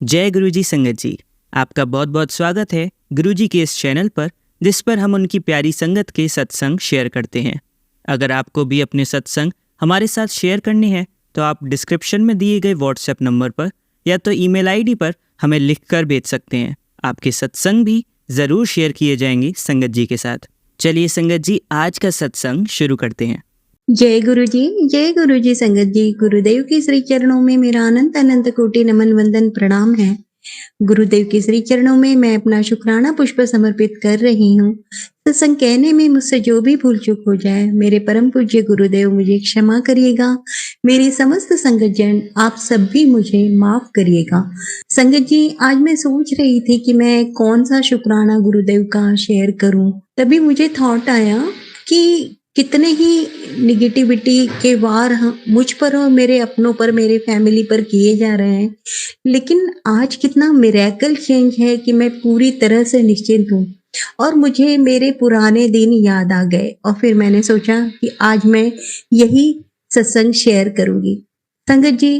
जय गुरुजी संगत जी, आपका बहुत बहुत स्वागत है गुरुजी के इस चैनल पर, जिस पर हम उनकी प्यारी संगत के सत्संग शेयर करते हैं। अगर आपको भी अपने सत्संग हमारे साथ शेयर करने हैं तो आप डिस्क्रिप्शन में दिए गए व्हाट्सएप नंबर पर या तो ईमेल आईडी पर हमें लिखकर भेज सकते हैं। आपके सत्संग भी ज़रूर शेयर किए जाएंगे संगत जी के साथ। चलिए संगत जी, आज का सत्संग शुरू करते हैं। जय गुरु जी संगत जी। गुरुदेव के श्री चरणों में मेरा अनंत अनंत कोटि नमन वंदन प्रणाम है। गुरुदेव के श्री चरणों में मैं अपना शुक्राना पुष्प समर्पित कर रही हूँ। सत्संग कहने में मुझसे जो भी भूल चूक हो जाए, मेरे परम पूज्य गुरुदेव मुझे क्षमा करिएगा। मेरी समस्त संगत जन आप सब भी मुझे माफ करिएगा। संगत जी, आज मैं सोच रही थी कि मैं कौन सा शुक्राना गुरुदेव का शेयर करूं। तभी मुझे थॉट आया कि कितने ही निगेटिविटी के वार मुझ पर और मेरे अपनों पर, मेरे फैमिली पर किए जा रहे हैं, लेकिन आज कितना मिरेकल चेंज है कि मैं पूरी तरह से निश्चिंत हूँ। और मुझे मेरे पुराने दिन याद आ गए और फिर मैंने सोचा कि आज मैं यही सत्संग शेयर करूंगी। संगत जी,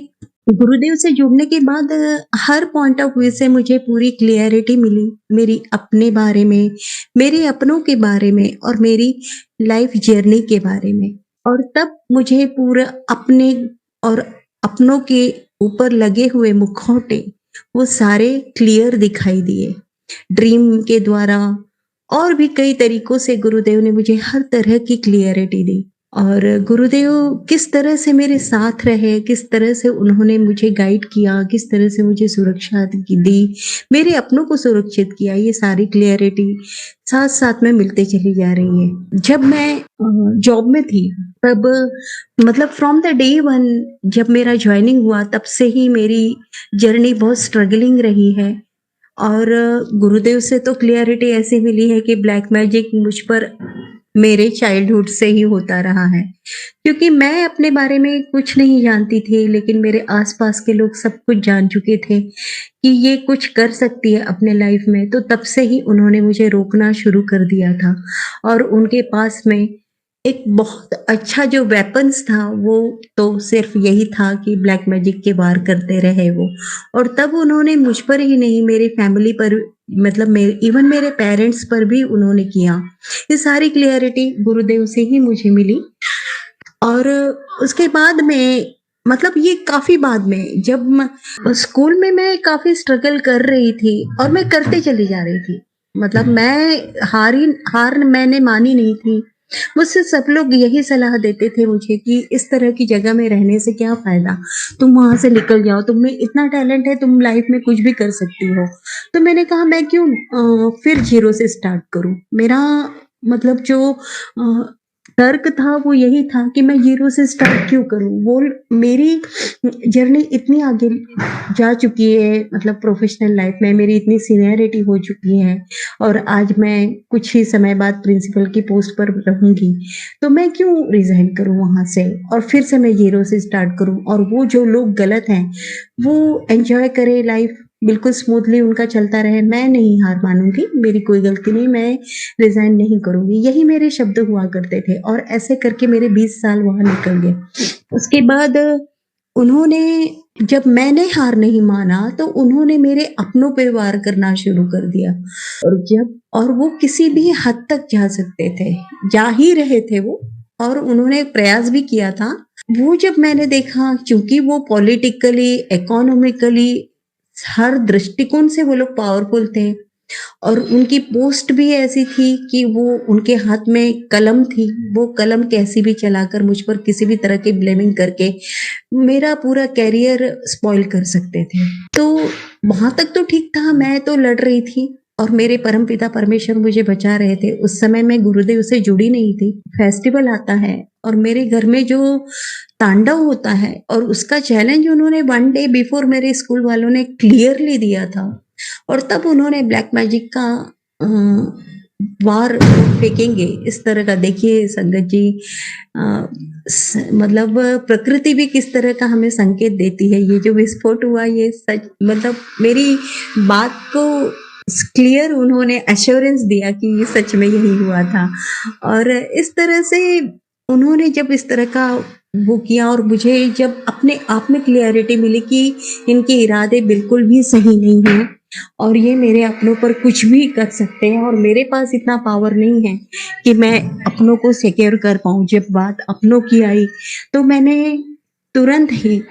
गुरुदेव से जुड़ने के बाद हर पॉइंट ऑफ व्यू से मुझे पूरी क्लियरिटी मिली, मेरी अपने बारे में, मेरे अपनों के बारे में और मेरी लाइफ जर्नी के बारे में। और तब मुझे पूरा अपने और अपनों के ऊपर लगे हुए मुखौटे वो सारे क्लियर दिखाई दिए। ड्रीम के द्वारा और भी कई तरीकों से गुरुदेव ने मुझे हर तरह की क्लियरिटी दी। और गुरुदेव किस तरह से मेरे साथ रहे, किस तरह से उन्होंने मुझे गाइड किया, किस तरह से मुझे सुरक्षा दी, मेरे अपनों को सुरक्षित किया, ये सारी क्लियरिटी साथ साथ में मिलते चली जा रही है। जब मैं जॉब में थी तब, मतलब फ्रॉम द डे वन जब मेरा ज्वाइनिंग हुआ, तब से ही मेरी जर्नी बहुत स्ट्रगलिंग रही है। और गुरुदेव से तो क्लियरिटी ऐसी मिली है कि ब्लैक मैजिक मुझ पर मेरे चाइल्डहुड से ही होता रहा है, क्योंकि मैं अपने बारे में कुछ नहीं जानती थी, लेकिन मेरे आसपास के लोग सब कुछ जान चुके थे कि ये कुछ कर सकती है अपने लाइफ में। तो तब से ही उन्होंने मुझे रोकना शुरू कर दिया था। और उनके पास में एक बहुत अच्छा जो वेपन्स था वो तो सिर्फ यही था कि ब्लैक मैजिक के वार करते रहे वो। और तब उन्होंने मुझ पर ही नहीं, मेरी फैमिली पर, मतलब इवन मेरे पेरेंट्स पर भी उन्होंने किया। ये सारी क्लियरिटी गुरुदेव से ही मुझे मिली। और उसके बाद में, मतलब ये काफी बाद में, जब स्कूल में मैं काफी स्ट्रगल कर रही थी और मैं करते चली जा रही थी, मतलब मैं हार मैंने मानी नहीं थी। मुझसे सब लोग यही सलाह देते थे मुझे कि इस तरह की जगह में रहने से क्या फायदा, तुम वहां से निकल जाओ, तुम में इतना टैलेंट है, तुम लाइफ में कुछ भी कर सकती हो। तो मैंने कहा मैं क्यों फिर जीरो से स्टार्ट करूं। मेरा मतलब जो तर्क था वो यही था कि मैं जीरो से स्टार्ट क्यों करूं। वो मेरी जर्नी इतनी आगे जा चुकी है, मतलब प्रोफेशनल लाइफ में मेरी इतनी सीनियरिटी हो चुकी है और आज मैं कुछ ही समय बाद प्रिंसिपल की पोस्ट पर रहूंगी, तो मैं क्यों रिजाइन करूं वहां से और फिर से मैं जीरो से स्टार्ट करूं। और वो जो लोग गलत हैं वो एंजॉय करे लाइफ, बिल्कुल स्मूथली उनका चलता रहे। मैं नहीं हार मानूंगी, मेरी कोई गलती नहीं, मैं रिजाइन नहीं करूंगी, यही मेरे शब्द हुआ करते थे। और ऐसे करके मेरे 20 साल वहां निकल गए। उसके बाद उन्होंने, जब मैंने हार नहीं माना तो उन्होंने मेरे अपनों पे वार करना शुरू कर दिया। और वो किसी भी हद तक जा सकते थे, जा ही रहे थे वो, और उन्होंने प्रयास भी किया था। वो जब मैंने देखा, क्योंकि वो पॉलिटिकली, इकोनॉमिकली, हर दृष्टिकोण से वो लोग पावरफुल थे और उनकी पोस्ट भी ऐसी थी कि वो, उनके हाथ में कलम थी, वो कलम कैसी भी चलाकर मुझ पर किसी भी तरह की ब्लेमिंग करके मेरा पूरा कैरियर स्पॉइल कर सकते थे। तो वहां तक तो ठीक था, मैं तो लड़ रही थी और मेरे परमपिता परमेश्वर मुझे बचा रहे थे। उस समय मैं गुरुदेव से जुड़ी नहीं थी। फेस्टिवल आता है और मेरे घर में जो तांडव होता है और उसका चैलेंज उन्होंने 1 डे बिफोर मेरे स्कूल वालों ने क्लियरली दिया था। और तब उन्होंने ब्लैक मैजिक का वार फेंकेंगे इस तरह का। देखिए संगत जी, मतलब प्रकृति भी किस तरह का हमें संकेत देती है। ये जो विस्फोट हुआ, ये सच, मतलब मेरी बात को क्लियर उन्होंने एश्योरेंस दिया कि ये सच में यही हुआ था। और इस तरह से उन्होंने जब इस तरह का वो किया और मुझे जब अपने आप में क्लियरिटी मिली कि इनके इरादे बिल्कुल भी सही नहीं हैं और ये मेरे अपनों पर कुछ भी कर सकते हैं और मेरे पास इतना पावर नहीं है कि मैं अपनों को सिक्योर कर पाऊँ। जब बात अपनों की आई तो मैंने तुरंत ही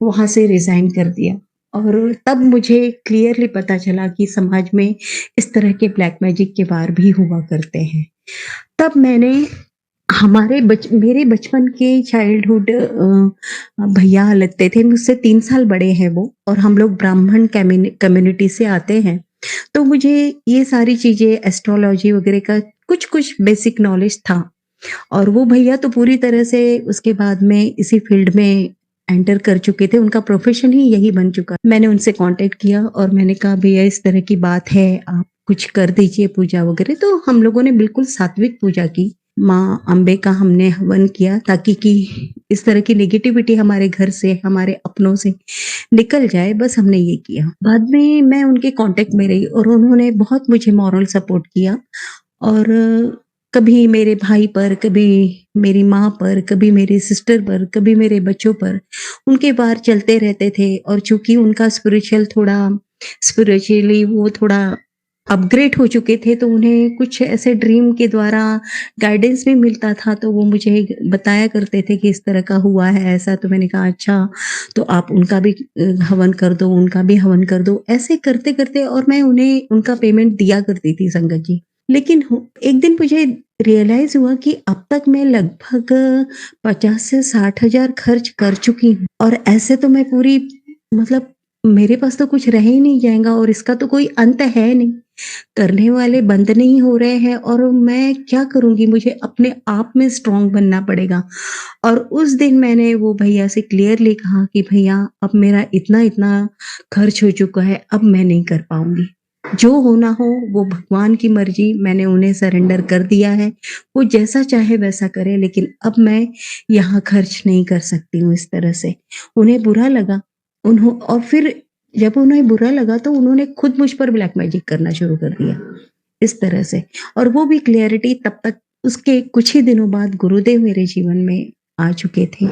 वहाँ से रिज़ाइन कर दिया और तब मुझे क्लियरली पता चला कि समाज में इस तरह के ब्लैक मैजिक के वार भी हुआ करते हैं। तब मैंने मेरे बचपन के चाइल्डहुड भैया लगते थे, मुझसे 3 साल बड़े हैं वो और हम लोग ब्राह्मण कम्युनिटी से आते हैं। तो मुझे ये सारी चीज़ें एस्ट्रोलॉजी वगैरह का कुछ-कुछ बेसिक नॉलेज था और वो भैया तो पूरी तरह से उसके बाद में इसी फील्ड में एंटर कर चुके थे, उनका प्रोफ़ेशन ही यही बन चुका। मैंने उनसे कॉन्टैक्ट किया और मैंने कहा भैया इस तरह की बात है, आप कुछ कर दीजिए पूजा वगैरह। तो हम लोगों ने बिल्कुल सात्विक पूजा की। माँ अम्बे का हमने हवन किया ताकि कि इस तरह की नेगेटिविटी हमारे घर से, हमारे अपनों से निकल जाए, बस हमने ये किया। बाद में मैं उनके कॉन्टैक्ट में रही और उन्होंने बहुत मुझे मॉरल सपोर्ट किया और कभी मेरे भाई पर, कभी मेरी माँ पर, कभी मेरी सिस्टर पर, कभी मेरे बच्चों पर, उनके वार चलते रहते थे और चूँकि उनका स्पिरिचुअली वो थोड़ा अपग्रेड हो चुके थे, तो उन्हें कुछ ऐसे ड्रीम के द्वारा गाइडेंस भी मिलता था, तो वो मुझे बताया करते थे कि इस तरह का हुआ है ऐसा। तो मैंने कहा अच्छा, तो आप उनका भी हवन कर दो, उनका भी हवन कर दो। ऐसे करते-करते और मैं उन्हें उनका पेमेंट दिया करती थी संगत जी। लेकिन एक दिन मुझे रियलाइज़ हुआ कि अब तक मैं लगभग 50 से 60 हज़ार खर्च कर चुकी हूँ और ऐसे तो मैं पूरी मतलब मेरे पास तो कुछ रह ही नहीं जाएगा और इसका तो कोई अंत है नहीं। करने वाले बंद नहीं हो रहे हैं और मैं क्या करूँगी? मुझे अपने आप में स्ट्रॉन्ग बनना पड़ेगा। और उस दिन मैंने वो भैया से क्लियरली कहा कि भैया अब मेरा इतना-इतना खर्च हो चुका है, अब मैं नहीं कर पाऊँगी। जो होना हो वो भगवान की मर्ज़ी, मैंने उन्हें सरेंडर कर दिया है। वो जैसा चाहे वैसा करें, लेकिन अब मैं यहाँ खर्च नहीं कर सकती हूँ इस तरह से। उन्हें बुरा लगा। और फिर जब उन्हें बुरा लगा तो उन्होंने खुद मुझ पर ब्लैक मैजिक करना शुरू कर दिया, इस तरह से। और वो भी क्लैरिटी तब तक उसके कुछ ही दिनों बाद गुरुदेव मेरे जीवन में आ चुके थे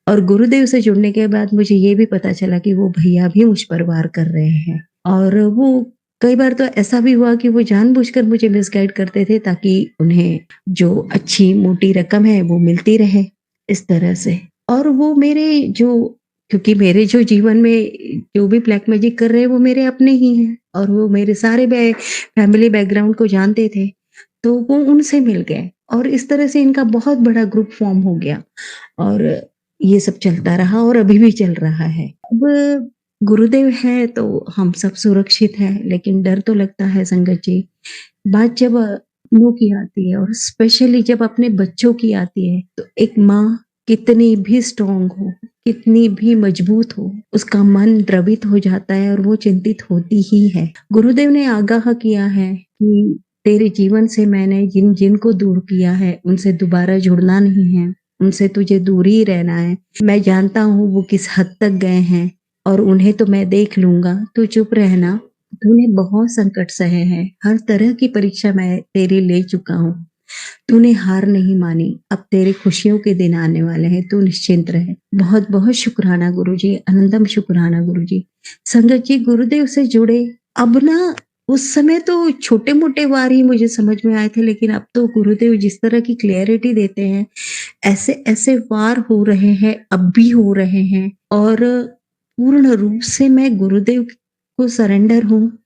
और गुरुदेव से जुड़ने के बाद मुझे ये भी पता चला कि वो भैया भी मुझ पर वार कर रहे हैं और वो कई बार तो ऐसा भी हुआ कि वो जानबूझकर मुझे मिसगाइड करते थे ताकि उन्हें जो अच्छी मोटी रकम है वो मिलती रहे, इस तरह से। और वो मेरे जो क्योंकि मेरे जो जीवन में जो भी ब्लैक मैजिक कर रहे हैं वो मेरे अपने ही हैं और वो मेरे सारे फैमिली बैकग्राउंड को जानते थे, तो वो उनसे मिल गए और इस तरह से इनका बहुत बड़ा ग्रुप फॉर्म हो गया और ये सब चलता रहा और अभी भी चल रहा है। अब गुरुदेव हैं तो हम सब सुरक्षित हैं, लेकिन डर तो लगता है संगत जी। बात जब अपनों की आती है और स्पेशली जब अपने बच्चों की आती है, तो एक माँ कितनी भी स्ट्रॉन्ग हो, कितनी भी मजबूत हो, उसका मन द्रवित हो जाता है और वो चिंतित होती ही है। गुरुदेव ने आगाह किया है कि तेरे जीवन से मैंने जिन को दूर किया है, उनसे दोबारा जुड़ना नहीं है, उनसे तुझे दूर ही रहना है। मैं जानता हूँ वो किस हद तक गए हैं और उन्हें तो मैं देख लूँगा, तू चुप रहना। तूने बहुत संकट सहे हैं, हर तरह की परीक्षा मैं तेरी ले चुका हूँ। तूने हार नहीं मानी, अब तेरी खुशियों के दिन आने वाले हैं, तू निश्चिंत रहे। बहुत-बहुत शुक्राना गुरुजी, अनंतम शुक्राना गुरुजी। संगत जी गुरुदेव से जुड़े, अब ना उस समय तो छोटे-मोटे वार ही मुझे समझ में आए थे, लेकिन अब तो गुरुदेव जिस तरह की क्लैरिटी देते हैं, ऐसे-ऐसे वार हो रहे हैं, अब भी हो रहे हैं और पूर्ण रूप से मैं गुरुदेव को सरेंडर हूँ।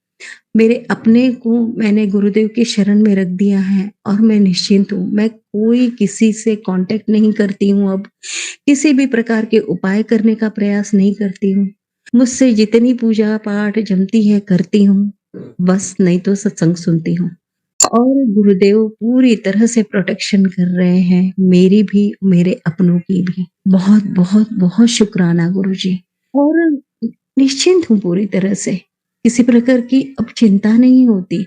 मेरे अपने को मैंने गुरुदेव के शरण में रख दिया है और मैं निश्चिंत हूँ। मैं कोई किसी से कॉन्टैक्ट नहीं करती हूँ अब, किसी भी प्रकार के उपाय करने का प्रयास नहीं करती हूँ। मुझसे जितनी पूजा-पाठ जमती है करती हूँ, बस नहीं तो सत्संग सुनती हूँ। और गुरुदेव पूरी तरह से प्रोटेक्शन कर रहे हैं, मेरी भी, मेरे अपनों की भी। बहुत शुक्राना गुरुजी। और निश्चिंत हूँ पूरी तरह से, किसी प्रकार की अब चिंता नहीं होती।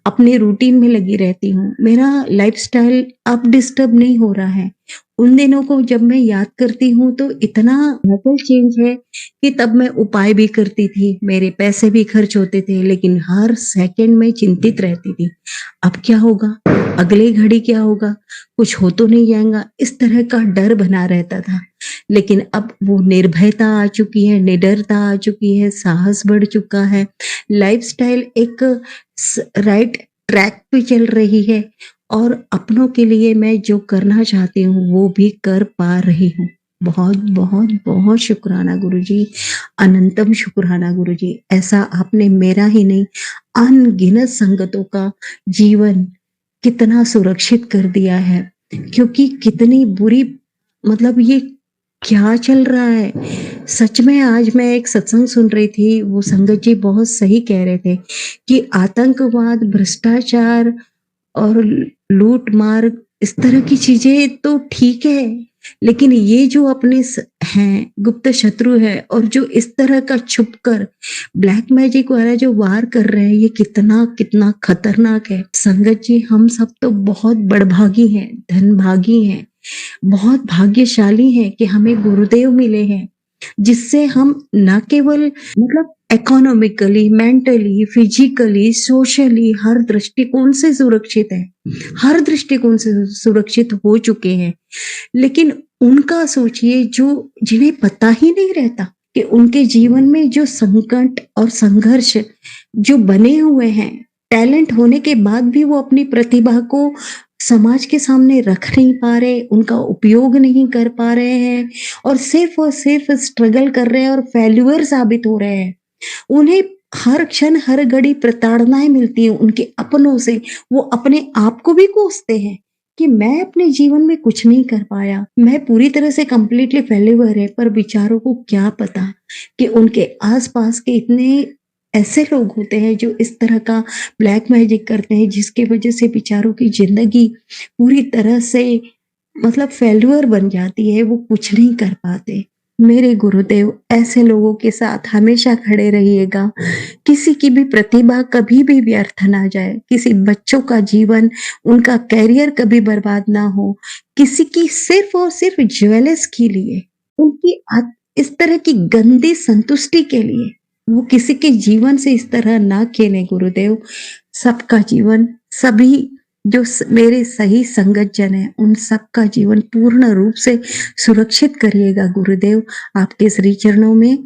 अपने रूटीन में लगी रहती हूँ। मेरा लाइफ़स्टाइल अब डिस्टर्ब नहीं हो रहा है। उन दिनों को जब मैं याद करती हूँ तो इतना लेवल चेंज है कि तब मैं उपाय भी करती थी, मेरे पैसे भी खर्च होते थे, लेकिन हर सेकंड में चिंतित रहती थी। अब क्या होगा? अगली घड़ी क्या होगा? कुछ हो तो नहीं जाएगा? इस तरह का डर बना रहता था। लेकिन अब वो निर्भयता आ चुकी है, निडरता आ चुकी है, साहस बढ़ चुका है, लाइफ़स्टाइल एक राइट ट्रैक पे चल रही है और अपनों के लिए मैं जो करना चाहती हूँ वो भी कर पा रही हूँ। बहुत बहुत बहुत शुक्राना गुरुजी, अनंतम शुक्राना गुरुजी। ऐसा आपने मेरा ही नहीं अनगिनत संगतों का जीवन कितना सुरक्षित कर दिया है, क्योंकि कितनी बुरी, मतलब ये क्या चल रहा है सच में। आज मैं एक सत्संग सुन रही थी, वो संगत जी बहुत सही कह रहे थे कि आतंकवाद, भ्रष्टाचार और लूट मार, इस तरह की चीजें तो ठीक है, लेकिन ये जो अपने हैं गुप्त शत्रु है और जो इस तरह का छुप कर ब्लैक मैजिक वाला जो वार कर रहे हैं, ये कितना कितना खतरनाक है। संगत जी, हम सब तो बहुत बड़भागी हैं, धनभागी हैं, बहुत भाग्यशाली हैं कि हमें गुरुदेव मिले हैं, जिससे हम न केवल मतलब इकोनॉमिकली, मेंटली, फिजिकली, सोशली हर दृष्टिकोण से सुरक्षित है, हर दृष्टिकोण से सुरक्षित हो चुके हैं। लेकिन उनका सोचिए जो जिन्हें पता ही नहीं रहता कि उनके जीवन में जो संकट और संघर्ष जो बने हुए हैं, टैलेंट होने के बाद भी वो अपनी प्रतिभा को समाज के सामने रख नहीं पा रहे, उनका उपयोग नहीं कर पा रहे हैं और सिर्फ स्ट्रगल कर रहे हैं और फेल्यूअर साबित हो रहे हैं। उन्हें हर क्षण हर घड़ी प्रताड़नाएं मिलती हैं उनके अपनों से। वो अपने आप को भी कोसते हैं कि मैं अपने जीवन में कुछ नहीं कर पाया, मैं पूरी तरह से कंप्लीटली फेल्यूअर है। पर बेचारों को क्या पता कि उनके आसपास के इतने ऐसे लोग होते हैं जो इस तरह का ब्लैक मैजिक करते हैं, जिसकी वजह से बेचारों की जिंदगी पूरी तरह से मतलब फेल्यूअर बन जाती है, वो कुछ नहीं कर पाते। मेरे गुरुदेव ऐसे लोगों के साथ हमेशा खड़े रहिएगा। किसी की भी प्रतिभा कभी भी व्यर्थ ना जाए, किसी बच्चों का जीवन, उनका करियर कभी बर्बाद ना हो, किसी की सिर्फ और सिर्फ ज्वेलर्स के लिए, उनकी इस तरह की गंदी संतुष्टि के लिए वो किसी के जीवन से इस तरह ना खेले गुरुदेव। सबका जीवन, सभी जो मेरे सही संगत जन है, उन सबका जीवन पूर्ण रूप से सुरक्षित करिएगा गुरुदेव। आपके श्री चरणों में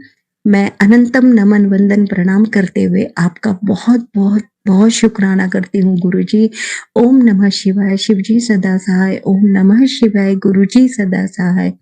मैं अनंतम नमन वंदन प्रणाम करते हुए आपका बहुत बहुत बहुत शुक्राना करती हूँ गुरुजी। ओम नमः शिवाय, शिवजी सदा सहाय। ओम नमः शिवाय, गुरुजी सदा सहाय।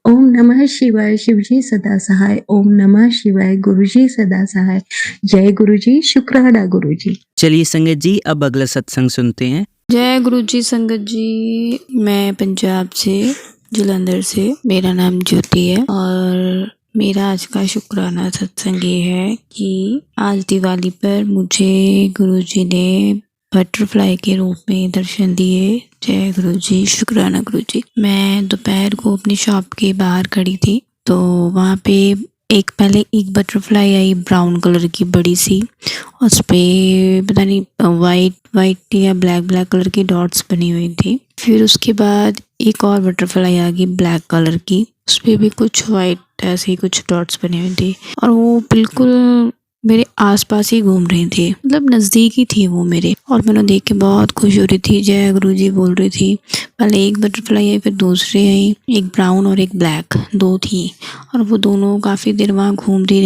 ओम नमः शिवाय, शिवजी सदा सहाय। ओम नमः शिवाय, गुरुजी सदा सहाय। जय गुरुजी, शुक्राना गुरुजी। चलिए संगत जी, अब अगला सत्संग सुनते हैं। जय गुरु जी संगत जी, मैं पंजाब से, जलंधर से, मेरा नाम ज्योति है और मेरा आज का शुक्राना सत्संग ये है कि आज दिवाली पर मुझे गुरुजी ने बटरफ्लाई के रूप में दर्शन दिए। जय गुरु जी, शुक्राना गुरु जी। मैं दोपहर को अपनी शॉप के बाहर खड़ी थी तो वहाँ पे पहले एक बटरफ्लाई आई ब्राउन कलर की बड़ी सी, उस पे पता नहीं वाइट या ब्लैक कलर की डॉट्स बनी हुई थी। फिर उसके बाद एक और बटरफ्लाई आ गई ब्लैक कलर की, उस पे भी कुछ वाइट ऐसे ही कुछ डॉट्स बनी हुई थी और वो बिल्कुल मेरे आसपास ही घूम रही थी, मतलब नज़दीक ही थी वो मेरे, और मैंने देख के बहुत खुश हो रही थी। जय गुरु जी बोल रही थी। पहले एक बटरफ्लाई आई, फिर दूसरी आई, एक ब्राउन और एक ब्लैक, दो थी और वो दोनों काफ़ी देर वहाँ घूमती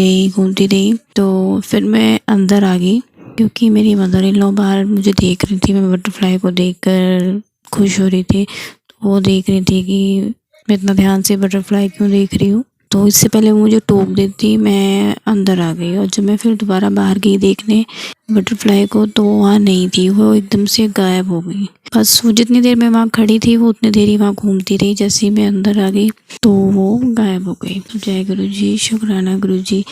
रही। तो फिर मैं अंदर आ गई क्योंकि मेरी मदर इन लॉ बाहर मुझे देख रही थी। मैं बटरफ्लाई को देखकर खुश हो रही थी, तो वो देख रही थी कि मैं इतना ध्यान से बटरफ्लाई क्यों देख रही हूँ। तो इससे पहले वो मुझे टोक देती, मैं अंदर आ गई और जब मैं फिर दोबारा बाहर गई देखने बटरफ्लाई को तो वहाँ नहीं थी, वो एकदम से गायब हो गई। बस वो जितनी देर मैं वहाँ खड़ी थी वो उतनी देर ही वहाँ घूमती रही, जैसे ही मैं अंदर आ गई तो वो गायब हो गई। तो जय गुरु जी, शुक्राना गुरु जी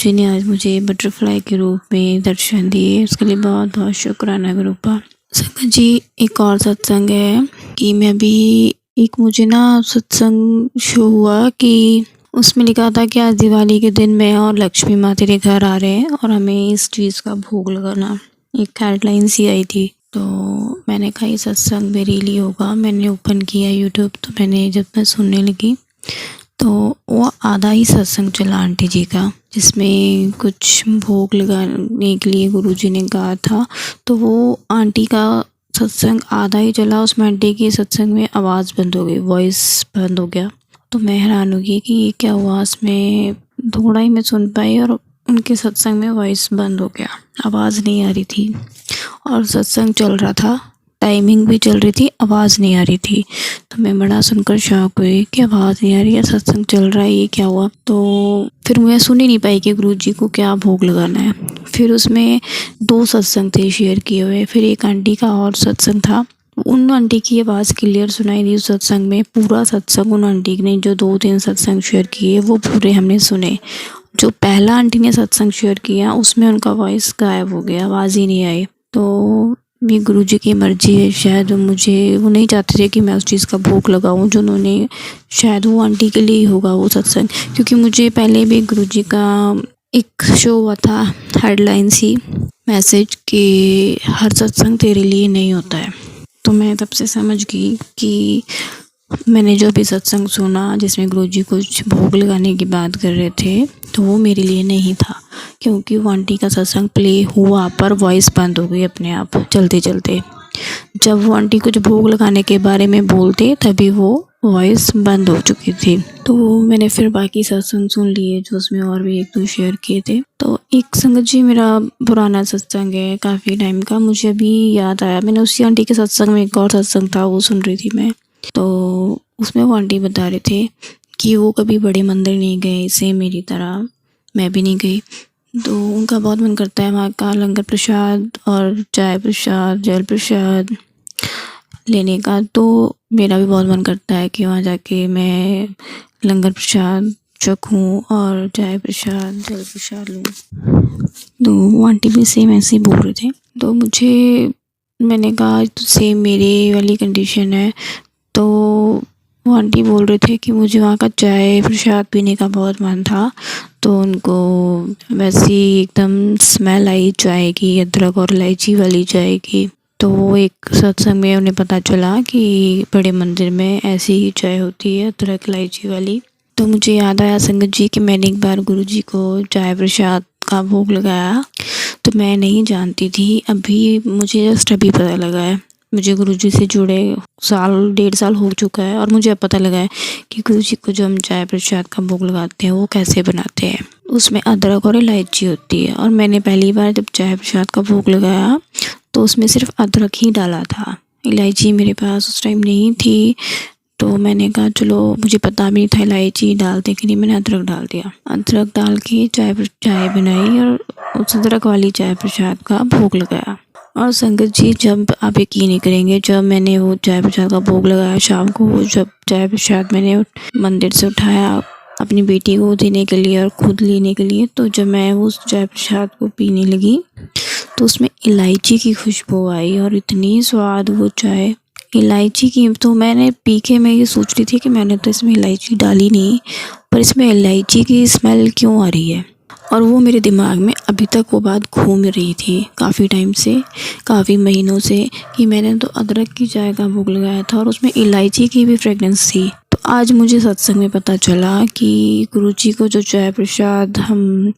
ने आज मुझे बटरफ्लाई के रूप में दर्शन दिए, उसके लिए बहुत बहुत शुक्राना गुरुपा। संगत जी, एक और सत्संग है कि मैं भी मुझे ना सत्संग शो हुआ कि उसमें लिखा था कि आज दिवाली के दिन मैं और लक्ष्मी माँ तेरे घर आ रहे हैं और हमें इस चीज़ का भोग लगाना, एक हेडलाइन सी आई थी। तो मैंने कहा ये सत्संग मेरे लिए होगा। मैंने ओपन किया यूट्यूब, तो जब मैं सुनने लगी तो वो आधा ही सत्संग चला आंटी जी का, जिसमें कुछ भोग लगाने के लिए गुरुजी ने कहा था। तो वो आंटी का सत्संग आधा ही चला, उसमें आंटी की सत्संग में आवाज़ बंद हो गई, वॉइस बंद हो गया। तो मैं हैरान हो गई कि ये क्या हुआ, उसमें थोड़ा ही मैं सुन पाई और उनके सत्संग में वॉइस बंद हो गया, आवाज़ नहीं आ रही थी। और सत्संग चल रहा था, टाइमिंग भी चल रही थी, आवाज़ नहीं आ रही थी। तो मैं बड़ा सुनकर शॉक हुई कि आवाज़ नहीं आ रही है, सत्संग चल रहा है, ये क्या हुआ। तो फिर मैं सुन ही नहीं पाई कि गुरुजी को क्या भोग लगाना है। फिर उसमें 2 सत्संग थे शेयर किए हुए, फिर एक आंटी का और सत्संग था। उन आंटी की आवाज़ क्लियर सुनाई दी उस सत्संग में। पूरा सत्संग उन आंटी ने जो 2-3 सत्संग शेयर किए वो पूरे हमने सुने। जो पहला आंटी ने सत्संग शेयर किया उसमें उनका वॉइस गायब हो गया, आवाज़ ही नहीं आई। तो भी गुरुजी की मर्जी है, शायद वो नहीं चाहते थे कि मैं उस चीज़ का भोग लगाऊं जो उन्होंने, शायद वो आंटी के लिए ही होगा वो सत्संग। क्योंकि मुझे पहले भी गुरुजी का एक शो हुआ था, हेडलाइन सी मैसेज कि हर सत्संग तेरे लिए नहीं होता है। तो मैं तब से समझ गई कि मैंने जो भी सत्संग सुना जिसमें गुरुजी कुछ भोग लगाने की बात कर रहे थे, तो वो मेरे लिए नहीं था। क्योंकि वो आंटी का सत्संग प्ले हुआ पर वॉइस बंद हो गई अपने आप चलते चलते। जब वो आंटी कुछ भोग लगाने के बारे में बोलते तभी वो वॉइस बंद हो चुकी थी। तो मैंने फिर बाकी सत्संग सुन लिए जो उसमें और भी 1-2 शेयर किए थे। तो एक संगत जी मेरा पुराना सत्संग है काफ़ी टाइम का, मुझे अभी याद आया। मैंने उसी आंटी के सत्संग में एक और सत्संग था, वो सुन रही थी मैं। तो उसमें वो आंटी बता रहे थे कि वो कभी बड़े मंदिर नहीं गए, सेम मेरी तरह मैं भी नहीं गई। तो उनका बहुत मन करता है वहाँ का लंगर प्रसाद और चाय प्रसाद, जल प्रसाद लेने का। तो मेरा भी बहुत मन करता है कि वहाँ जाके मैं लंगर प्रसाद चखूँ और चाय प्रसाद, जल प्रसाद लूँ। तो वो आंटी भी सेम ऐसे ही बोल रहे थे। तो मैंने कहा तो सेम मेरी वाली कंडीशन है। तो वो आंटी बोल रहे थे कि मुझे वहाँ का चाय प्रसाद पीने का बहुत मन था। तो उनको वैसी एकदम स्मेल आई चाय की, अदरक और इलायची वाली चाय की। तो वो एक सत्संग में उन्हें पता चला कि बड़े मंदिर में ऐसी ही चाय होती है, अदरक इलायची वाली। तो मुझे याद आया संगत जी कि मैंने एक बार गुरुजी को चाय प्रसाद का भोग लगाया। तो मैं नहीं जानती थी, अभी मुझे जस्ट अभी पता लगा है। मुझे गुरुजी से जुड़े 1.5 साल हो चुका है और मुझे अब पता लगा है कि गुरुजी को जो हम चाय प्रसाद का भोग लगाते हैं वो कैसे बनाते हैं। उसमें अदरक और इलायची होती है। और मैंने पहली बार जब चाय प्रसाद का भोग लगाया तो उसमें सिर्फ अदरक ही डाला था, इलायची मेरे पास उस टाइम नहीं थी। तो मैंने कहा चलो, मुझे पता भी नहीं था इलायची डालते कि नहीं, मैंने अदरक डाल दिया। अदरक डाल के चाय बनाई और उस अदरक वाली चाय प्रसाद का भोग लगाया। और संगत जी जब आप यकीन नहीं करेंगे, जब मैंने वो चाय प्रसाद का भोग लगाया शाम को, जब चाय प्रसाद मैंने मंदिर से उठाया अपनी बेटी को देने के लिए और खुद लेने के लिए, तो जब मैं उस चाय प्रसाद को पीने लगी तो उसमें इलायची की खुशबू आई और इतनी स्वाद वो चाय इलायची की। तो मैंने पी के मैं ये सोच रही थी कि मैंने तो इसमें इलायची डाली नहीं, पर इसमें इलायची की स्मेल क्यों आ रही है। और वो मेरे दिमाग में अभी तक वो बात घूम रही थी काफ़ी टाइम से, काफ़ी महीनों से, कि मैंने तो अदरक की चाय का भोग लगाया था और उसमें इलायची की भी फ्रेगनेंस थी। तो आज मुझे सत्संग में पता चला कि गुरुजी को जो चाय प्रसाद हम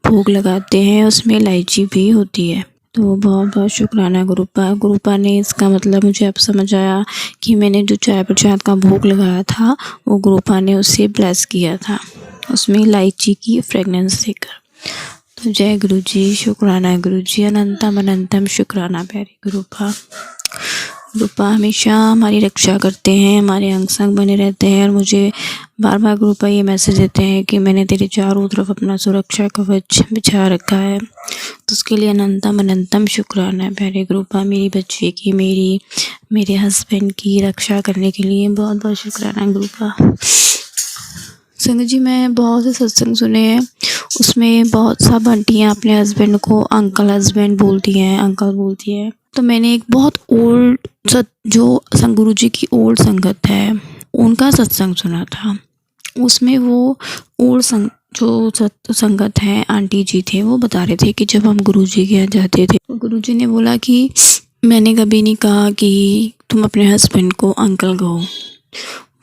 भोग लगाते हैं उसमें इलायची भी होती है। तो बहुत बहुत शुक्राना गुरुपा ने, इसका मतलब मुझे अब समझ आया कि मैंने जो चाय प्रसाद का भोग लगाया था वो गुरुपा ने उससे ब्लेस किया था, उसमें इलायची की फ्रेगनेंस देकर। तो जय गुरुजी, शुक्राना गुरुजी, अनंतम अनंतम शुक्राना प्यारी गुरुपा। गुरुपा हमेशा हमारी रक्षा करते हैं, हमारे अंग संग बने रहते हैं और मुझे बार बार गुरुपा ये मैसेज देते हैं कि मैंने तेरे चारों तरफ अपना सुरक्षा कवच बिछा रखा है। तो उसके लिए अनंतम अनंतम शुक्राना है प्यारे गुरुपा, मेरी बच्ची की, मेरे हस्बैंड की रक्षा करने के लिए बहुत बहुत शुक्राना गुरुपा। संगत जी मैं बहुत से सत्संग सुने हैं, उसमें बहुत सब आंटियाँ अपने हस्बैंड को अंकल हस्बैंड बोलती हैं, अंकल बोलती हैं। तो मैंने एक बहुत ओल्ड जो गुरु जी की ओल्ड संगत है उनका सत्संग सुना था। उसमें वो ओल्ड जो संगत है आंटी जी थे, वो बता रहे थे कि जब हम गुरु जी के यहाँ जाते थे, गुरु जी ने बोला कि मैंने कभी नहीं कहा कि तुम अपने हस्बैंड को अंकल कहो।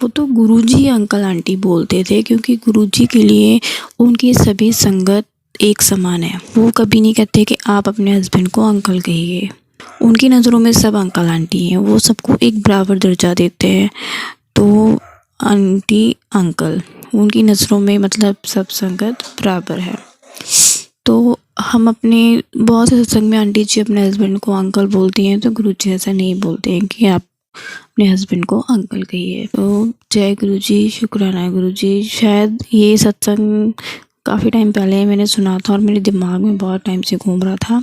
वो तो गुरुजी अंकल आंटी बोलते थे, क्योंकि गुरुजी के लिए उनकी सभी संगत एक समान है। वो कभी नहीं कहते कि आप अपने हस्बैंड को अंकल कहिए। उनकी नज़रों में सब अंकल आंटी हैं, वो सबको एक बराबर दर्जा देते हैं। तो आंटी अंकल उनकी नज़रों में मतलब सब संगत बराबर है। तो हम अपने बहुत से सत्संग में आंटी जी अपने हस्बैंड को अंकल बोलती हैं, तो गुरुजी ऐसा नहीं बोलते हैं कि आप अपने हस्बैंड को अंकल कहिए। तो जय गुरुजी, शुक्राना है गुरुजी। शायद ये सत्संग काफ़ी टाइम पहले मैंने सुना था और मेरे दिमाग में बहुत टाइम से घूम रहा था,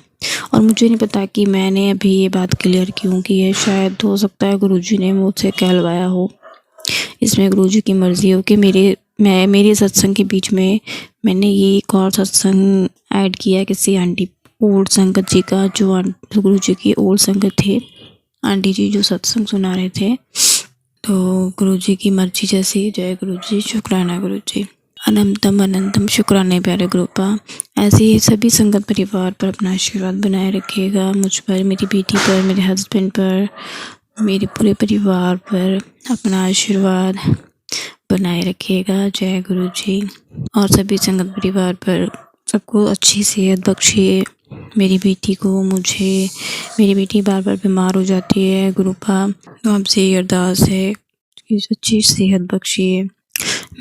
और मुझे नहीं पता कि मैंने अभी ये बात क्लियर क्यों की है। शायद हो सकता है गुरुजी ने मुझसे कहलवाया हो। इसमें गुरुजी की मर्ज़ी हो कि मेरे सत्संग के बीच में मैंने ये एक और सत्संग ऐड किया किसी आंटी ओल्ड संगत जी का, जो गुरुजी की ओल्ड संगत थे, आंटी जी जो सत्संग सुना रहे थे। तो गुरुजी की मर्जी जैसी। जय गुरुजी, शुक्राना गुरुजी। अनंतम अनंतम शुक्राने प्यारे गुरुपा। ऐसे ही सभी संगत परिवार पर अपना आशीर्वाद बनाए रखिएगा, मुझ पर, मेरी बेटी पर, मेरे हस्बैंड पर, मेरे पूरे परिवार पर अपना आशीर्वाद बनाए रखिएगा। जय गुरुजी। और सभी संगत परिवार पर सबको अच्छी सेहत बख्शिए। मेरी बेटी को, मुझे, मेरी बेटी बार बार बीमार हो जाती है गुरुपा, तो आपसे ये अरदास है कि अच्छी सेहत बख्शिए।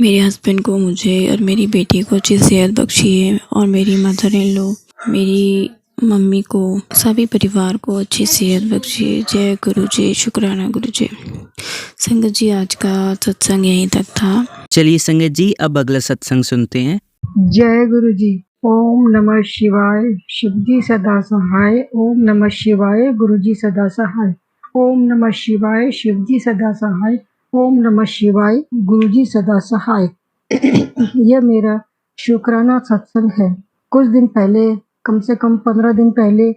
मेरे हस्बैंड को, मुझे और मेरी बेटी को अच्छी सेहत बख्शिए, और मेरी मदर इन लॉ, मेरी मम्मी को, सभी परिवार को अच्छी सेहत बख्शिए। जय गुरुजी, शुक्राना गुरुजी। संगत जी, आज का सत्संग यहीं तक था। चलिए संगत जी, अब अगला सत्संग सुनते हैं। जय गुरु जी। ओम नमः शिवाय, शिव जी सदा सहाय। ओम नमः शिवाय, गुरु जी सदा सहाय। ओम नमः शिवाय, शिव जी सदा सहाय। ओम नमः शिवाय, गुरु जी सदा सहाय। यह मेरा शुक्राना सत्संग है। कुछ दिन पहले, कम से कम 15 दिन पहले,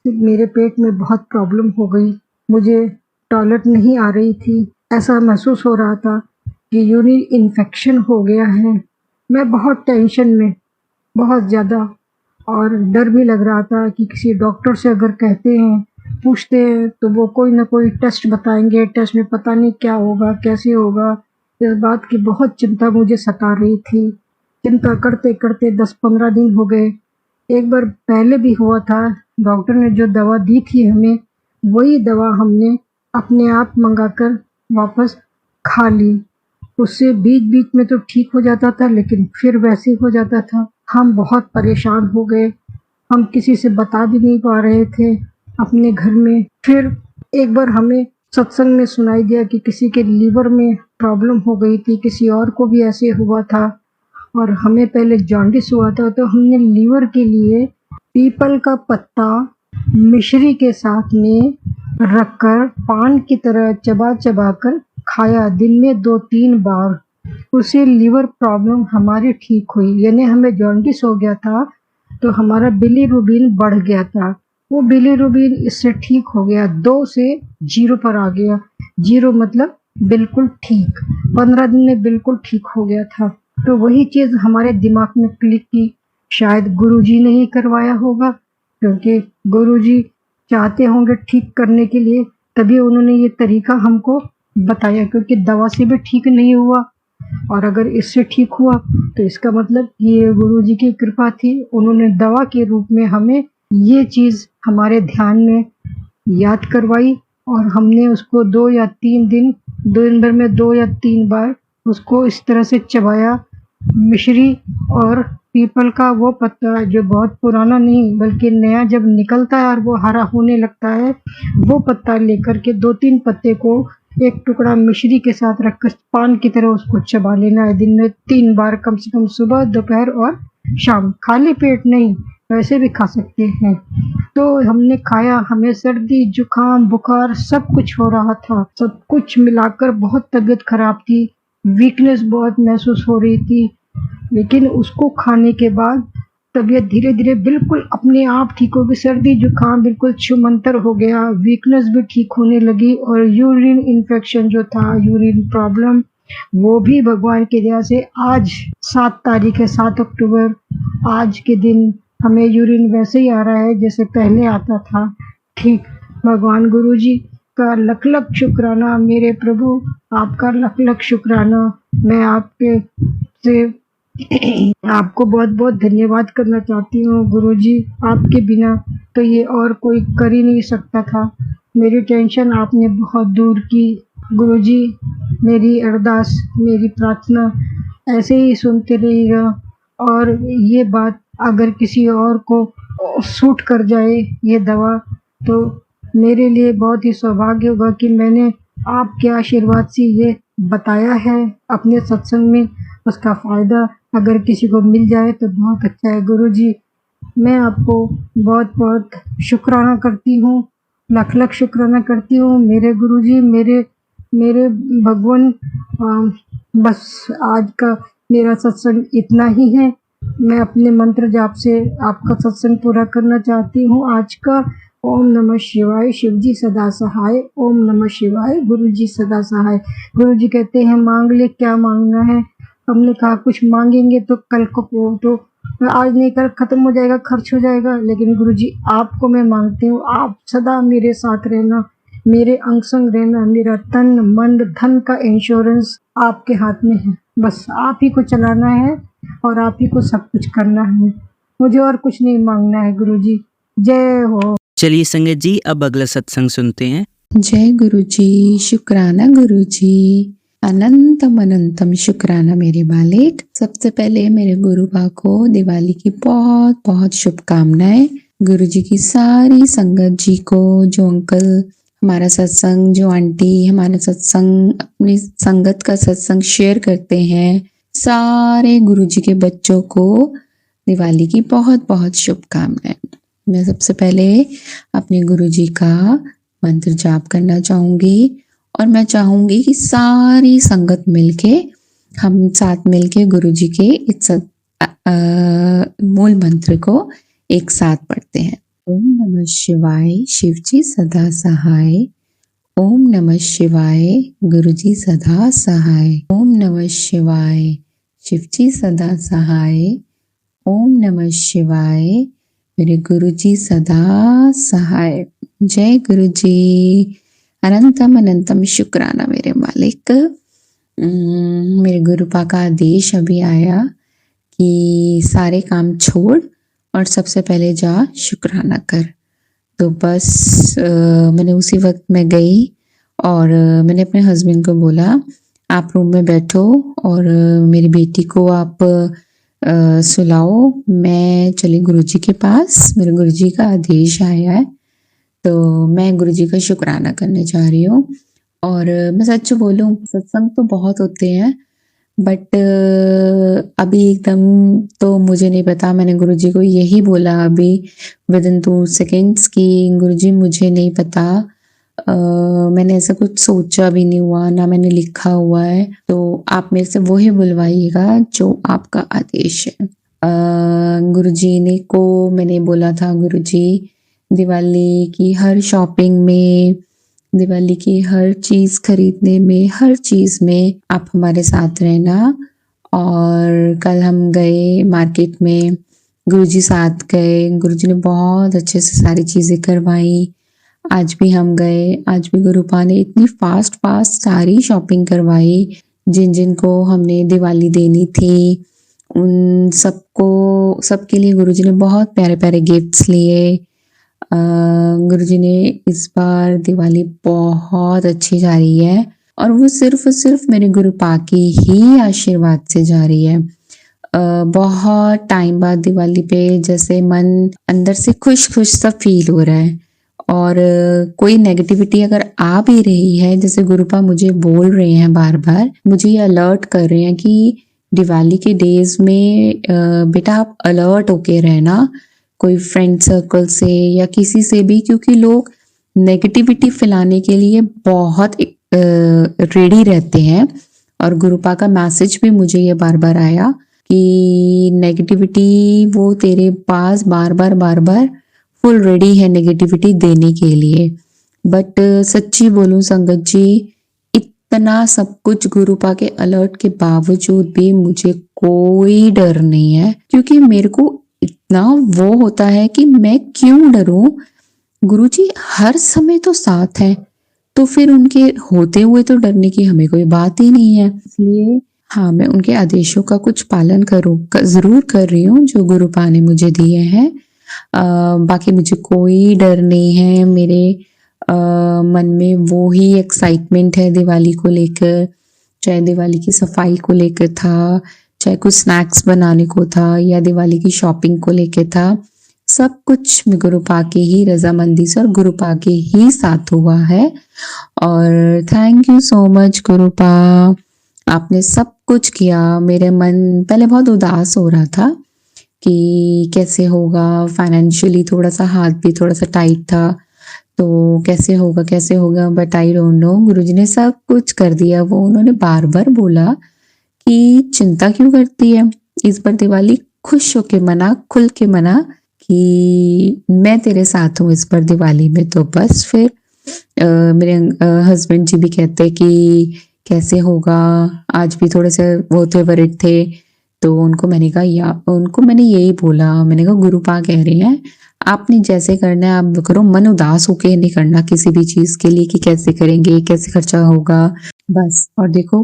मेरे पेट में बहुत प्रॉब्लम हो गई। मुझे टॉयलेट नहीं आ रही थी। ऐसा महसूस हो रहा था कि यूरिन इन्फेक्शन हो गया है। मैं बहुत टेंशन में, बहुत ज़्यादा, और डर भी लग रहा था कि किसी डॉक्टर से अगर कहते हैं, पूछते हैं, तो वो कोई ना कोई टेस्ट बताएंगे। टेस्ट में पता नहीं क्या होगा, कैसे होगा। इस बात की बहुत चिंता मुझे सता रही थी। चिंता करते करते 10-15 दिन हो गए। एक बार पहले भी हुआ था, डॉक्टर ने जो दवा दी थी हमें, वही दवा हमने अपने आप मंगाकर वापस खा ली। उससे बीच बीच में तो ठीक हो जाता था, लेकिन फिर वैसे हो जाता था। हम बहुत परेशान हो गए। हम किसी से बता भी नहीं पा रहे थे अपने घर में। फिर एक बार हमें सत्संग में सुनाई दिया कि किसी के लीवर में प्रॉब्लम हो गई थी, किसी और को भी ऐसे हुआ था, और हमें पहले जॉन्डिस हुआ था। तो हमने लीवर के लिए पीपल का पत्ता मिश्री के साथ में रखकर पान की तरह चबा चबा कर खाया, दिन में 2-3 बार। उससे लीवर प्रॉब्लम हमारी ठीक हुई। यानी हमें जॉन्डिस हो गया था, तो हमारा बिलीरुबिन बढ़ गया था। वो बिलीरुबिन इससे ठीक हो गया, 2 से 0 पर आ गया। 0 मतलब बिल्कुल ठीक। 15 दिन में बिल्कुल ठीक हो गया था। तो वही चीज हमारे दिमाग में क्लिक की। शायद गुरुजी ने ही करवाया होगा, क्योंकि गुरुजी चाहते होंगे ठीक करने के लिए, तभी उन्होंने ये तरीका हमको बताया। क्योंकि दवा से भी ठीक नहीं हुआ, और अगर इससे ठीक हुआ तो इसका मतलब ये गुरुजी की कृपा थी। उन्होंने दवा के रूप में हमें ये चीज हमारे ध्यान में याद करवाई, और हमने उसको 2 या 3 दिन, दिन भर में 2 या 3 बार उसको इस तरह से चबाया। मिश्री और पीपल का वो पत्ता जो बहुत पुराना नहीं बल्कि नया जब निकलता है और वो हरा होने लगता है, वो पत्ता लेकर के 2-3 पत्ते को एक टुकड़ा मिश्री के साथ रखकर पान की तरह उसको चबा लेना है, दिन में 3 बार कम से कम, सुबह, दोपहर और शाम। खाली पेट नहीं, वैसे भी खा सकते हैं। तो हमने खाया। हमें सर्दी, जुकाम, बुखार सब कुछ हो रहा था। सब कुछ मिलाकर बहुत तबीयत खराब थी, वीकनेस बहुत महसूस हो रही थी। लेकिन उसको खाने के बाद तबीयत धीरे धीरे बिल्कुल अपने आप ठीक हो गई। सर्दी जुकाम बिल्कुल छूमंतर हो गया, वीकनेस भी ठीक होने लगी, और यूरिन इन्फेक्शन जो था, यूरिन प्रॉब्लम, वो भी भगवान की दया से आज 7 तारीख है, 7 अक्टूबर, आज के दिन हमें यूरिन वैसे ही आ रहा है जैसे पहले आता था। ठीक भगवान गुरु जी का लख लख शुक्राना, मेरे प्रभु आपका लख लख शुक्राना। मैं आपके से आपको बहुत बहुत धन्यवाद करना चाहती हूँ गुरु जी। आपके बिना तो ये और कोई कर ही नहीं सकता था। मेरी टेंशन आपने बहुत दूर की गुरु जी। मेरी अरदास, मेरी प्रार्थना ऐसे ही सुनते रहिएगा। और ये बात अगर किसी और को सूट कर जाए ये दवा, तो मेरे लिए बहुत ही सौभाग्य होगा कि मैंने आपके आशीर्वाद से ये बताया है अपने सत्संग में। उसका फ़ायदा अगर किसी को मिल जाए तो बहुत अच्छा है गुरु जी। मैं आपको बहुत बहुत शुक्राना करती हूँ, लख लख शुक्राना करती हूँ मेरे गुरु जी, मेरे भगवान। बस आज का मेरा सत्संग इतना ही है। मैं अपने मंत्र जाप से आपका सत्संग पूरा करना चाहती हूँ आज का। ओम नमः शिवाय, शिव जी सदा सहाय। ओम नमः शिवाय, गुरु जी सदा सहाय। गुरु जी कहते हैं मांग ले क्या मांगना है। हमने कहा कुछ मांगेंगे तो कल को तो आज नहीं, कल खत्म हो जाएगा, खर्च हो जाएगा। लेकिन गुरु जी आपको मैं मांगती हूँ, आप सदा मेरे साथ रहना, मेरे अंग संग रहना। मेरा तन मन धन का इंश्योरेंस आपके हाथ में है। बस आप ही को चलाना है और आप ही को सब कुछ करना है। मुझे और कुछ नहीं मांगना है गुरु जी। जय हो। चलिए संगत जी, अब अगला सत्संग सुनते हैं। जय गुरु जी, शुक्राना गुरु जी, अनंतम अनंतम शुक्राना मेरे मालिक। सबसे पहले मेरे गुरु बा को दिवाली की बहुत बहुत शुभकामनाएं। गुरु जी की सारी संगत जी को, जो अंकल हमारा सत्संग, जो आंटी हमारा सत्संग, अपनी संगत का सत्संग शेयर करते हैं, सारे गुरु जी के बच्चों को दिवाली की बहुत बहुत शुभकामनाएं। मैं सबसे पहले अपने गुरु जी का मंत्र जाप करना चाहूंगी और मैं चाहूंगी कि सारी संगत मिलके, हम साथ मिलके गुरु जी के इस मूल मंत्र को एक साथ पढ़ते हैं। ओम नमः शिवाय, शिव जी सदा सहाय। ओम नमः शिवाय, गुरु जी सदा सहाय। ओम नमः शिवाय, शिव जी सदा सहाय। ओम नमः शिवाय, मेरे गुरु जी सदा सहाय। जय गुरु जी, अनंतम अनंतम शुक्राना मेरे मालिक। मेरे गुरु पा का आदेश अभी आया कि सारे काम छोड़ और सबसे पहले जा शुक्राना कर। तो बस मैंने उसी वक्त में गई और मैंने अपने हस्बैंड को बोला आप रूम में बैठो और मेरी बेटी को आप सुलाओ, मैं चली गुरुजी के पास। मेरे गुरुजी का आदेश आया है तो मैं गुरुजी का शुक्राना करने जा रही हूँ। और मैं सच बोलूँ, सत्संग तो बहुत होते हैं बट अभी एकदम तो मुझे नहीं पता। मैंने गुरुजी को यही बोला अभी विद इन 2 seconds कि गुरुजी मुझे नहीं पता, मैंने ऐसा कुछ सोचा भी नहीं हुआ, ना मैंने लिखा हुआ है, तो आप मेरे से वही बुलवाइएगा जो आपका आदेश है। गुरुजी ने को मैंने बोला था, गुरुजी दिवाली की हर शॉपिंग में, दिवाली की हर चीज़ खरीदने में, हर चीज़ में आप हमारे साथ रहना। और कल हम गए मार्केट में, गुरुजी साथ गए, गुरुजी ने बहुत अच्छे से सारी चीज़ें करवाई। आज भी हम गए, आज भी गुरुपा ने इतनी फास्ट सारी शॉपिंग करवाई। जिन जिन को हमने दिवाली देनी थी उन सबको, सबके लिए गुरुजी ने बहुत प्यारे प्यारे गिफ्ट्स लिए। गुरुजी ने इस बार दिवाली बहुत अच्छी जा रही है और वो सिर्फ मेरे गुरुपा की ही आशीर्वाद से जा रही है। बहुत टाइम बाद दिवाली पे जैसे मन अंदर से खुश सा फील हो रहा है। और कोई नेगेटिविटी अगर आ भी रही है, जैसे गुरुपा मुझे बोल रहे हैं बार बार, मुझे ये अलर्ट कर रहे हैं कि दिवाली के डेज में बेटा आप अलर्ट होके रहना, कोई फ्रेंड सर्कल से या किसी से भी, क्योंकि लोग नेगेटिविटी फैलाने के लिए बहुत रेडी रहते हैं। और गुरुपा का मैसेज भी मुझे ये बार बार आया कि नेगेटिविटी वो तेरे पास बार बार फुल रेडी है नेगेटिविटी देने के लिए। बट सच्ची बोलूं संगत जी, इतना सब कुछ गुरुपा के अलर्ट के बावजूद भी मुझे कोई डर नहीं है, क्योंकि मेरे को इतना वो होता है कि मैं क्यों डरूं। गुरुजी हर समय तो साथ है, तो फिर उनके होते हुए तो डरने की हमें कोई बात ही नहीं है। इसलिए हाँ, मैं उनके आदेशों का कुछ पालन जरूर कर रही हूँ जो गुरुपा ने मुझे दिए हैं। बाकी मुझे कोई डर नहीं है। मेरे मन में वो ही एक्साइटमेंट है दिवाली को लेकर, चाहे दिवाली की सफाई को लेकर था, चाहे कुछ स्नैक्स बनाने को था, या दिवाली की शॉपिंग को लेकर था। सब कुछ गुरुपा की ही रजामंदी से और गुरुपा के ही साथ हुआ है। और थैंक यू सो मच गुरुपा, आपने सब कुछ किया। मेरे मन पहले बहुत उदास हो रहा था कि कैसे होगा, फाइनेंशियली थोड़ा सा हाथ भी थोड़ा सा टाइट था, तो कैसे होगा, बट आई डोंट नो, गुरुजी ने सब कुछ कर दिया। वो उन्होंने बार बार बोला कि चिंता क्यों करती है, इस बार दिवाली खुश होके मना, खुल के मना कि मैं तेरे साथ हूँ इस बार दिवाली में। तो बस फिर मेरे हस्बैंड जी भी कहते कि कैसे होगा, आज भी थोड़े से वो थे वरिड थे, तो उनको मैंने कहा उनको मैंने यही बोला, मैंने कहा गुरुपा कह रहे हैं आपने जैसे करना है आप करो, मन उदास होके नहीं करना किसी भी चीज के लिए कि कैसे करेंगे, कैसे खर्चा होगा, बस। और देखो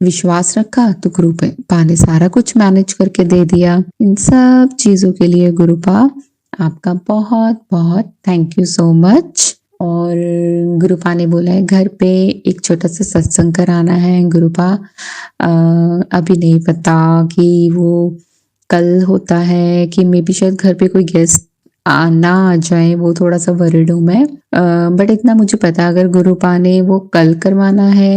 विश्वास रखा तो गुरुपा ने सारा कुछ मैनेज करके दे दिया। इन सब चीजों के लिए गुरुपा आपका बहुत बहुत थैंक यू सो मच। और गुरुपा ने बोला है घर पे एक छोटा सा सत्संग कराना है। गुरुपा अभी नहीं पता कि वो कल होता है कि मे बी शायद घर पे कोई गेस्ट ना आ जाए, वो थोड़ा सा वरिड हूँ मैं। बट इतना मुझे पता है अगर गुरुपा ने वो कल करवाना है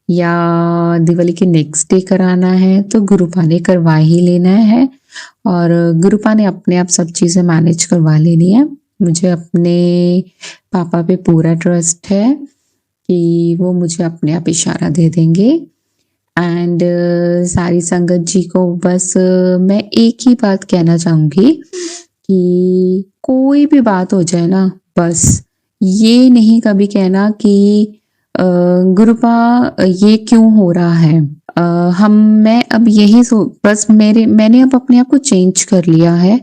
या दिवाली के नेक्स्ट डे कराना है तो गुरुपा ने करवा ही लेना है। और गुरुपा ने अपने आप सब चीजें मैनेज करवा लेनी है। मुझे अपने पापा पे पूरा ट्रस्ट है कि वो मुझे अपने आप इशारा दे देंगे। एंड सारी संगत जी को बस मैं एक ही बात कहना चाहूंगी कि कोई भी बात हो जाए ना, बस ये नहीं कभी कहना कि गुरुपा ये क्यों हो रहा है। मैं अब यही बस मैंने अब अपने आप को चेंज कर लिया है।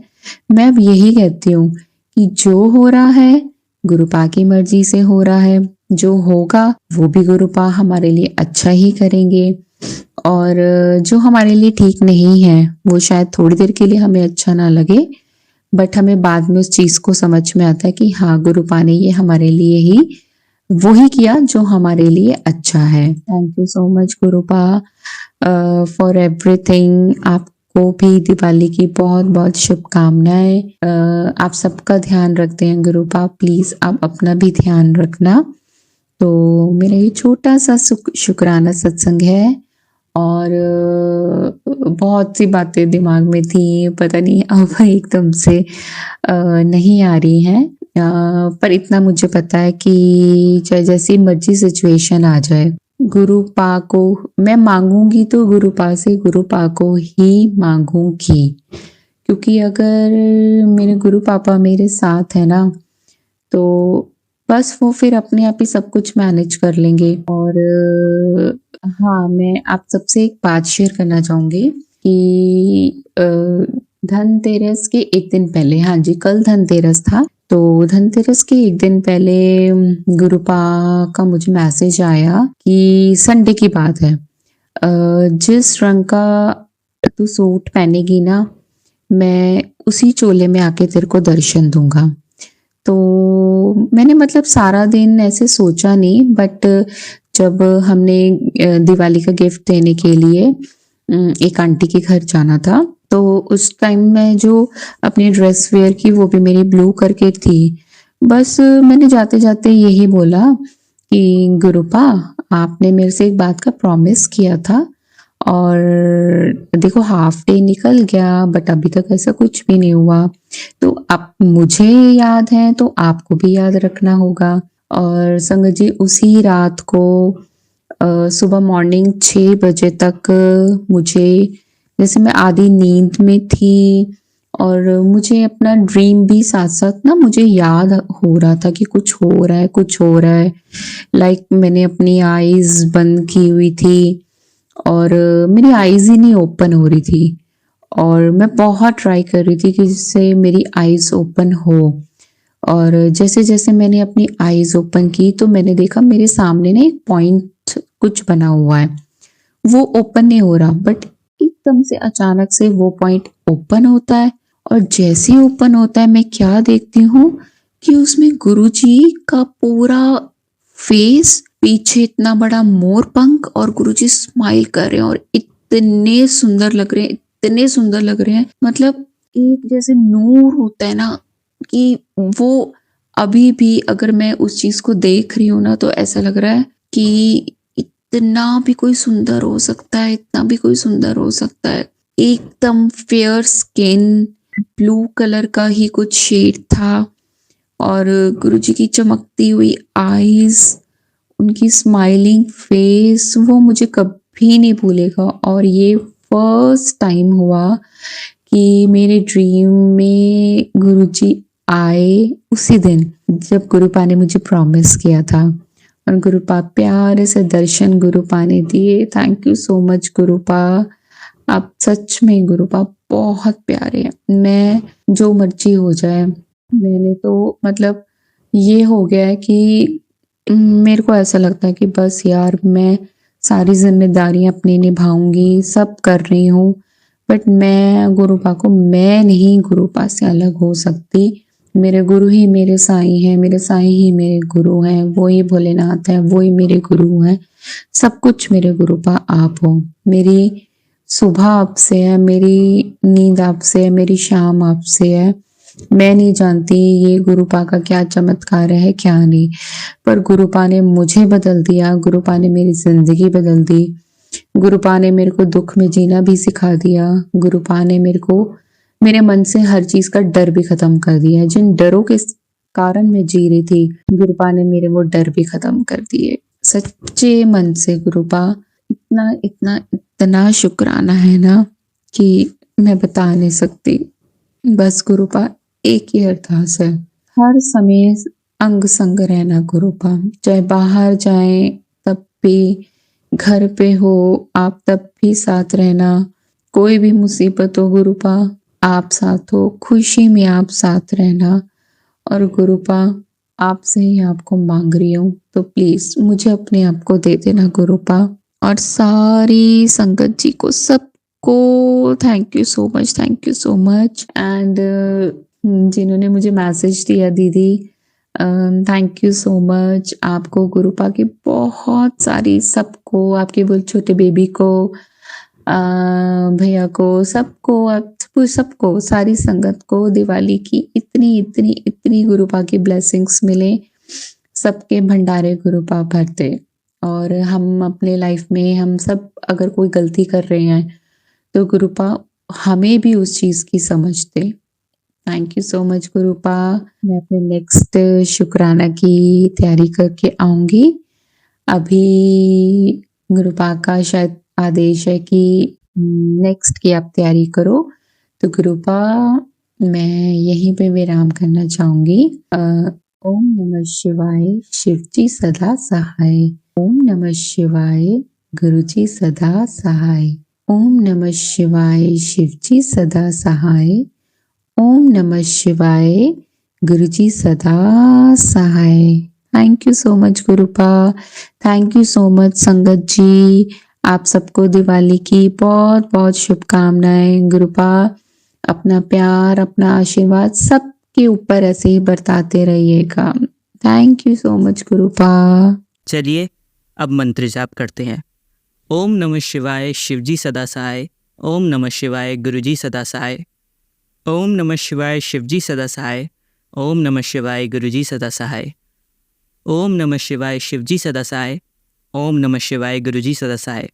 मैं अब यही कहती हूँ कि जो हो रहा है गुरुपा की मर्जी से हो रहा है, जो होगा वो भी गुरुपा हमारे लिए अच्छा ही करेंगे। और जो हमारे लिए ठीक नहीं है वो शायद थोड़ी देर के लिए हमें अच्छा ना लगे, बट हमें बाद में उस चीज को समझ में आता है कि हाँ गुरुपा ने ये हमारे लिए ही वही किया जो हमारे लिए अच्छा है। Thank you so much गुरुपा for everything. आपको भी दिवाली की बहुत बहुत शुभकामनाएं। आप सबका ध्यान रखते हैं गुरुपा, प्लीज आप अपना भी ध्यान रखना। तो मेरा ये छोटा सा शुक्राना सत्संग है और बहुत सी बातें दिमाग में थी, पता नहीं अब एकदम से नहीं आ रही हैं। पर इतना मुझे पता है कि चाहे जैसी मर्जी सिचुएशन आ जाए गुरुपा को मैं मांगूंगी तो गुरुपा को ही मांगूंगी, क्योंकि अगर मेरे गुरु पापा मेरे साथ है ना तो बस वो फिर अपने आप ही सब कुछ मैनेज कर लेंगे। और हाँ, मैं आप सबसे एक बात शेयर करना चाहूंगी कि धनतेरस के एक दिन पहले, हाँ जी कल धनतेरस था, तो धनतेरस के एक दिन पहले गुरुपा का मुझे मैसेज आया कि संडे की बात है, जिस रंग का तू सूट पहनेगी ना मैं उसी चोले में आके तेरे को दर्शन दूंगा। तो मैंने मतलब सारा दिन ऐसे सोचा नहीं, बट जब हमने दिवाली का गिफ्ट देने के लिए एक आंटी के घर जाना था तो उस टाइम में जो अपनी ड्रेस वेयर की वो भी मेरी ब्लू करके थी। बस मैंने जाते जाते यही बोला कि गुरुपा आपने मेरे से एक बात का प्रॉमिस किया था और देखो हाफ डे निकल गया बट अभी तक ऐसा कुछ भी नहीं हुआ, तो अब मुझे याद है तो आपको भी याद रखना होगा। और संगत जी उसी रात को सुबह मॉर्निंग 6 बजे तक मुझे, जैसे मैं आधी नींद में थी और मुझे अपना ड्रीम भी साथ साथ ना मुझे याद हो रहा था कि कुछ हो रहा है। लाइक मैंने अपनी आईज बंद की हुई थी और मेरी आईज ही नहीं ओपन हो रही थी और मैं बहुत ट्राई कर रही थी कि जिससे मेरी आईज ओपन हो, और जैसे जैसे मैंने अपनी आईज ओपन की तो मैंने देखा मेरे सामने ना एक पॉइंट कुछ बना हुआ है, वो ओपन नहीं हो रहा, बट एकदम से अचानक से वो पॉइंट ओपन होता है। और जैसे ही ओपन होता है मैं क्या देखती हूँ कि उसमें गुरुजी का पूरा फेस, पीछे इतना बड़ा मोर पंख, और गुरुजी स्माइल कर रहे हैं और इतने सुंदर लग रहे हैं, इतने सुंदर लग रहे हैं। मतलब एक जैसे नूर होता है ना, कि वो अभी भी अगर मैं उस चीज को देख रही हूँ ना तो ऐसा लग रहा है कि इतना भी कोई सुंदर हो सकता है, इतना भी कोई सुंदर हो सकता है। एकदम फेयर स्किन, ब्लू कलर का ही कुछ शेड था, और गुरुजी की चमकती हुई आईज, उनकी स्माइलिंग फेस, वो मुझे कभी नहीं भूलेगा। और ये फर्स्ट टाइम हुआ कि मेरे ड्रीम में गुरुजी आए उसी दिन जब गुरुपा ने मुझे प्रॉमिस किया था, और गुरुपा प्यारे से दर्शन गुरुपा ने दिए। थैंक यू सो मच गुरुपा, आप सच में गुरुपा बहुत प्यारे हैं। मैं जो मर्जी हो जाए, मैंने तो मतलब ये हो गया है कि मेरे को ऐसा लगता है कि बस यार मैं सारी जिम्मेदारियां अपनी निभाऊंगी, सब कर रही हूँ, बट मैं गुरुपा को, मैं नहीं गुरुपा से अलग हो सकती। मेरे गुरु ही मेरे साईं हैं, मेरे साईं ही मेरे गुरु हैं, वो ही भोलेनाथ हैं, वो ही मेरे गुरु हैं। सब कुछ मेरे गुरुपा आप हो। मेरी सुबह आपसे है, मेरी नींद आपसे है, मेरी शाम आपसे है। मैं नहीं जानती ये गुरुपा का क्या चमत्कार है, क्या नहीं, पर गुरुपा ने मुझे बदल दिया, गुरुपा ने मेरी जिंदगी बदल दी, गुरुपा ने मेरे को दुख में जीना भी सिखा दिया, गुरुपा ने मेरे को, मेरे मन से हर चीज का डर भी खत्म कर दिया। जिन डरों के कारण मैं जी रही थी, गुरुपा ने मेरे वो डर भी खत्म कर दिए। सच्चे मन से गुरुपा, इतना इतना इतना शुक्राना है ना कि मैं बता नहीं सकती। बस गुरुपा एक ही अरदास है, हर समय अंग संग रहना गुरुपा, चाहे बाहर जाए तब भी, घर पे हो आप तब भी साथ रहना, कोई भी मुसीबत हो गुरुपा आप साथ हो, खुशी में आप साथ रहना। और गुरुपा आपसे ही आपको मांग रही हूँ, तो प्लीज मुझे अपने आप को दे देना गुरुपा। और सारी संगत जी को, सबको thank you so much, thank you so much. And जिन्होंने मुझे मैसेज दिया, दीदी थैंक यू सो मच। आपको गुरुपा की बहुत सारी, सबको, आपके वो छोटे बेबी को, भैया को, सबको सारी संगत को दिवाली की इतनी इतनी इतनी गुरुपा की ब्लेसिंग्स मिले, सबके भंडारे गुरुपा भरते। और हम अपने लाइफ में, हम सब अगर कोई गलती कर रहे हैं तो गुरुपा हमें भी उस चीज की समझते। Thank you so much गुरुपा। मैं अपने नेक्स्ट शुक्राना की तैयारी करके आऊंगी। अभी गुरुपा का शायद आदेश है कि नेक्स्ट की आप तैयारी करो, तो गुरुपा मैं यहीं पे विराम करना चाहूंगी। ओम नमः शिवाय, शिवजी सदा सहाय। ओम नमः शिवाय, गुरुजी सदा सहाय। ओम नमः शिवाय, शिवजी सदा सहाय। ओम नमः शिवाय, गुरुजी सदा सहाय। थैंक यू सो मच गुरुपा, थैंक यू सो मच संगत जी। आप सबको दिवाली की बहुत बहुत शुभकामनाएं। गुरुपा अपना प्यार, अपना आशीर्वाद सबके ऊपर ऐसे ही बरताते रहिएगा। Thank you so much गुरुपा। चलिए अब मंत्र जाप करते हैं। ओम नमः शिवाय, शिवजी सदा सहाय। ओम नमः शिवाय, गुरुजी सदा सहाय। ओम नमः शिवाय, शिवजी सदा सहाय। ओम नमः शिवाय, गुरुजी सदा सहाय। ओम नमः शिवाय, शिवजी सदा सहाय। ओम नमः शिवाय, गुरुजी सदा सहाय।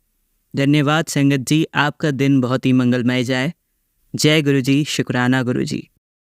धन्यवाद संगत जी, आपका दिन बहुत ही मंगलमय जाए। जय गुरुजी, शुक्राना गुरुजी।